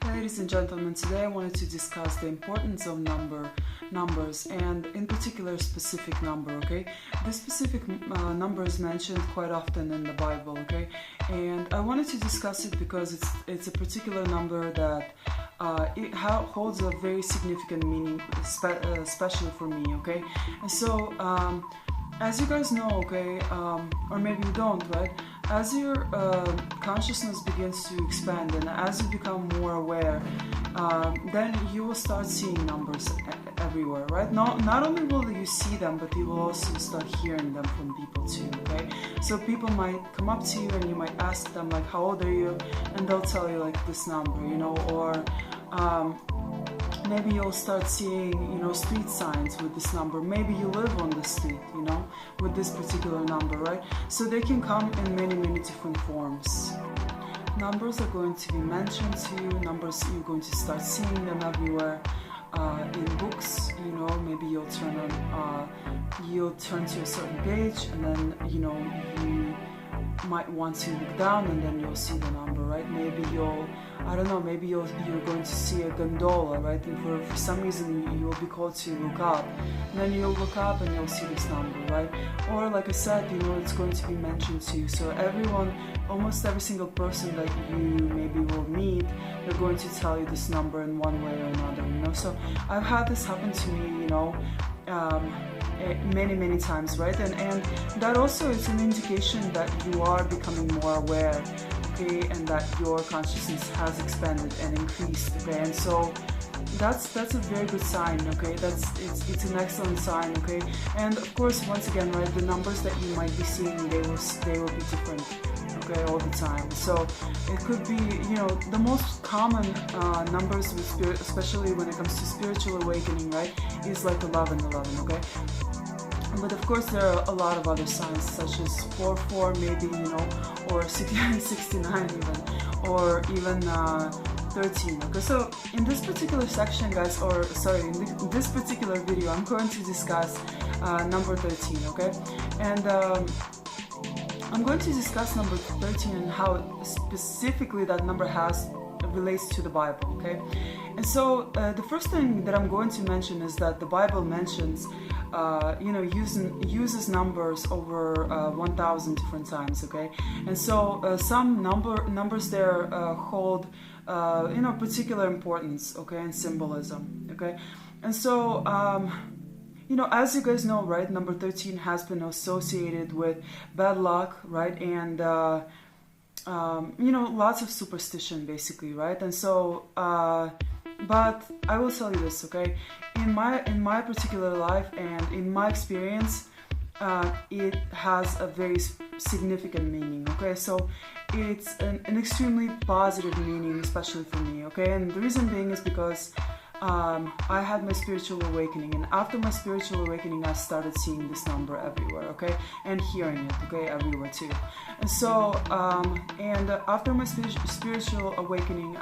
Ladies and gentlemen, today I wanted to discuss the importance of numbers, and in particular specific number, okay? This specific number is mentioned quite often in the Bible, okay? And I wanted to discuss it because it's a particular number that it holds a very significant meaning, especially for me, okay? And so, as you guys know, okay, or maybe you don't, right? As your consciousness begins to expand and as you become more aware, then you will start seeing numbers everywhere, right? Not only will you see them, but you will also start hearing them from people too, okay? So people might come up to you and you might ask them like, how old are you? And they'll tell you like this number, you know, or maybe you'll start seeing, you know, street signs with this number. Maybe you live on the street, you know, with this particular number, right? So they can come in many, many different forms. Numbers are going to be mentioned to you. Numbers, you're going to start seeing them everywhere. In books, you know, maybe you'll turn to a certain page, and then, you know, you might want to look down and then you'll see the number, right? Maybe maybe you're going to see a gondola, right? And for some reason you will be called to look up, and then you'll look up and you'll see this number, right? Or like I said, you know, it's going to be mentioned to you. So almost every single person that you maybe will meet, they're going to tell you this number in one way or another, you know? So I've had this happen to me, you know, many times, right? And that also is an indication that you are becoming more aware, okay, and that your consciousness has expanded and increased, okay? And so that's a very good sign, okay? It's an excellent sign, okay? And of course, once again, right, the numbers that you might be seeing, they will be different, okay, all the time. So it could be, you know, the most common numbers with spirit, especially when it comes to spiritual awakening, right, is like 11, okay? But of course there are a lot of other signs, such as 4 maybe, you know, or 69 even, or even 13, okay? So in this particular section, guys, in this particular video, I'm going to discuss number 13, okay? And I'm going to discuss number 13 and how specifically that number relates to the Bible, okay? And so the first thing that I'm going to mention is that the Bible mentions, you know, uses numbers over 1,000 different times, okay? And so some numbers there hold, you know, particular importance, okay, and symbolism, okay? And so, you know, as you guys know, right, number 13 has been associated with bad luck, right, and you know, lots of superstition, basically, right? And so, but I will tell you this, okay? In my particular life and in my experience, it has a very significant meaning, okay? So it's an extremely positive meaning, especially for me, okay? And the reason being is because I had my spiritual awakening, and after my spiritual awakening, I started seeing this number everywhere, okay, and hearing it, okay, everywhere too. And so, and after my spiritual awakening,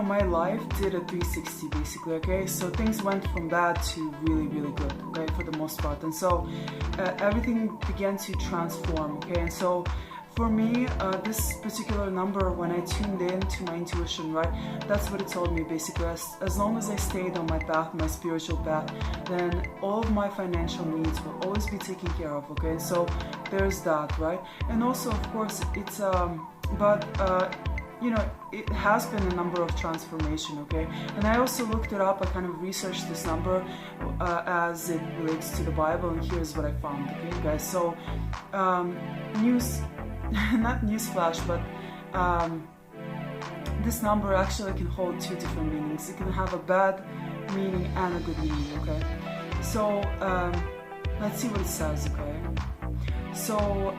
my life did a 360 basically, okay? So things went from bad to really good, okay, for the most part. And so everything began to transform, okay? And so for me, this particular number, when I tuned in to my intuition, right, that's what it told me basically. As long as I stayed on my path, my spiritual path, then all of my financial needs will always be taken care of, okay? So there's that, right? And also, of course, it's you know, it has been a number of transformation, okay? And I also looked it up. I kind of researched this number as it relates to the Bible, and here's what I found, okay, guys? So, not newsflash, but this number actually can hold two different meanings. It can have a bad meaning and a good meaning, okay? So, let's see what it says, okay? So,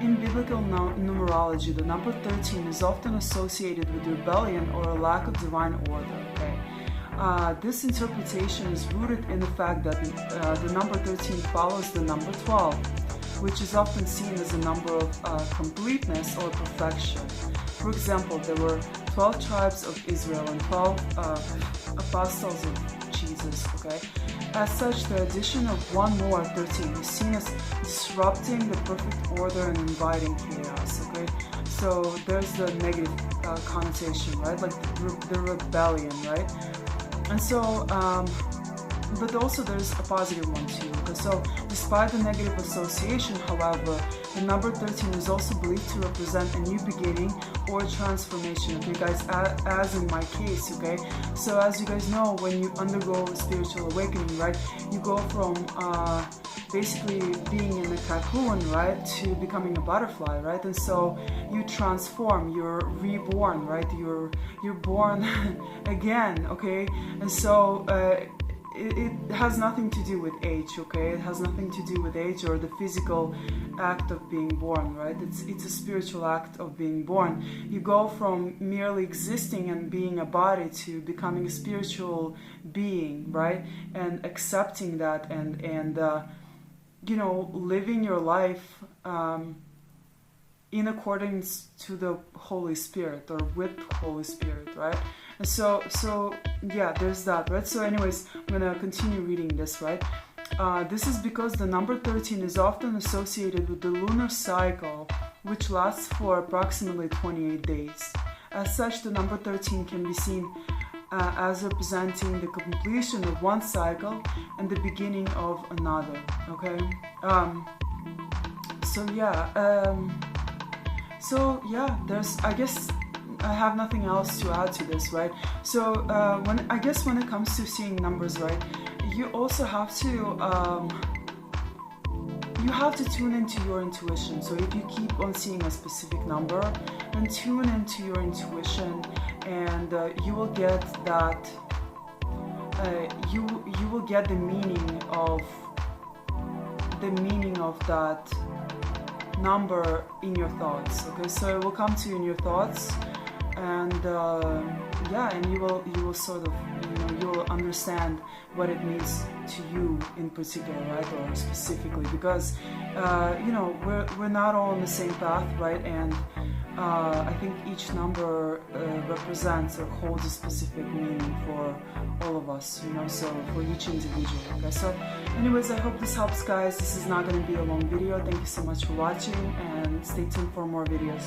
in biblical numerology, the number 13 is often associated with rebellion or a lack of divine order, okay? This interpretation is rooted in the fact that the number 13 follows the number 12, which is often seen as a number of completeness or perfection. For example, there were 12 tribes of Israel and 12 apostles of Jesus, okay? As such, the addition of one more, 13, is seen as disrupting the perfect order and inviting chaos, okay? So there's the negative connotation, right? Like the rebellion, right? And so, but also there's a positive one too. So despite the negative association, however, the number 13 is also believed to represent a new beginning or transformation, okay guys, as in my case, okay? So as you guys know, when you undergo a spiritual awakening, right, you go from basically being in a cocoon, right, to becoming a butterfly, right? And so you transform, you're reborn, right? You're born again, okay? And so it has nothing to do with age, okay? It has nothing to do with age or the physical act of being born, right? It's a spiritual act of being born. You go from merely existing and being a body to becoming a spiritual being, right? And accepting that and you know, living your life in accordance to the Holy Spirit or with the Holy Spirit, right? And so yeah, there's that, right? So anyways, I'm gonna continue reading this, right? This is because the number 13 is often associated with the lunar cycle, which lasts for approximately 28 days. As such, the number 13 can be seen as representing the completion of one cycle and the beginning of another, okay? So yeah, there's, I guess I have nothing else to add to this, right? So when it comes to seeing numbers, right, you also have to tune into your intuition. So if you keep on seeing a specific number, then tune into your intuition, and you will get that. You will get the meaning of that number in your thoughts. Okay, so it will come to you in your thoughts, and and you will sort of, you will understand what it means to you in particular, right, or specifically, because we're not all on the same path, right? And I think each number represents or holds a specific meaning for all of us, so for each individual. Okay, so anyways, I hope this helps, guys. This is not going to be a long video. Thank you so much for watching, and stay tuned for more videos.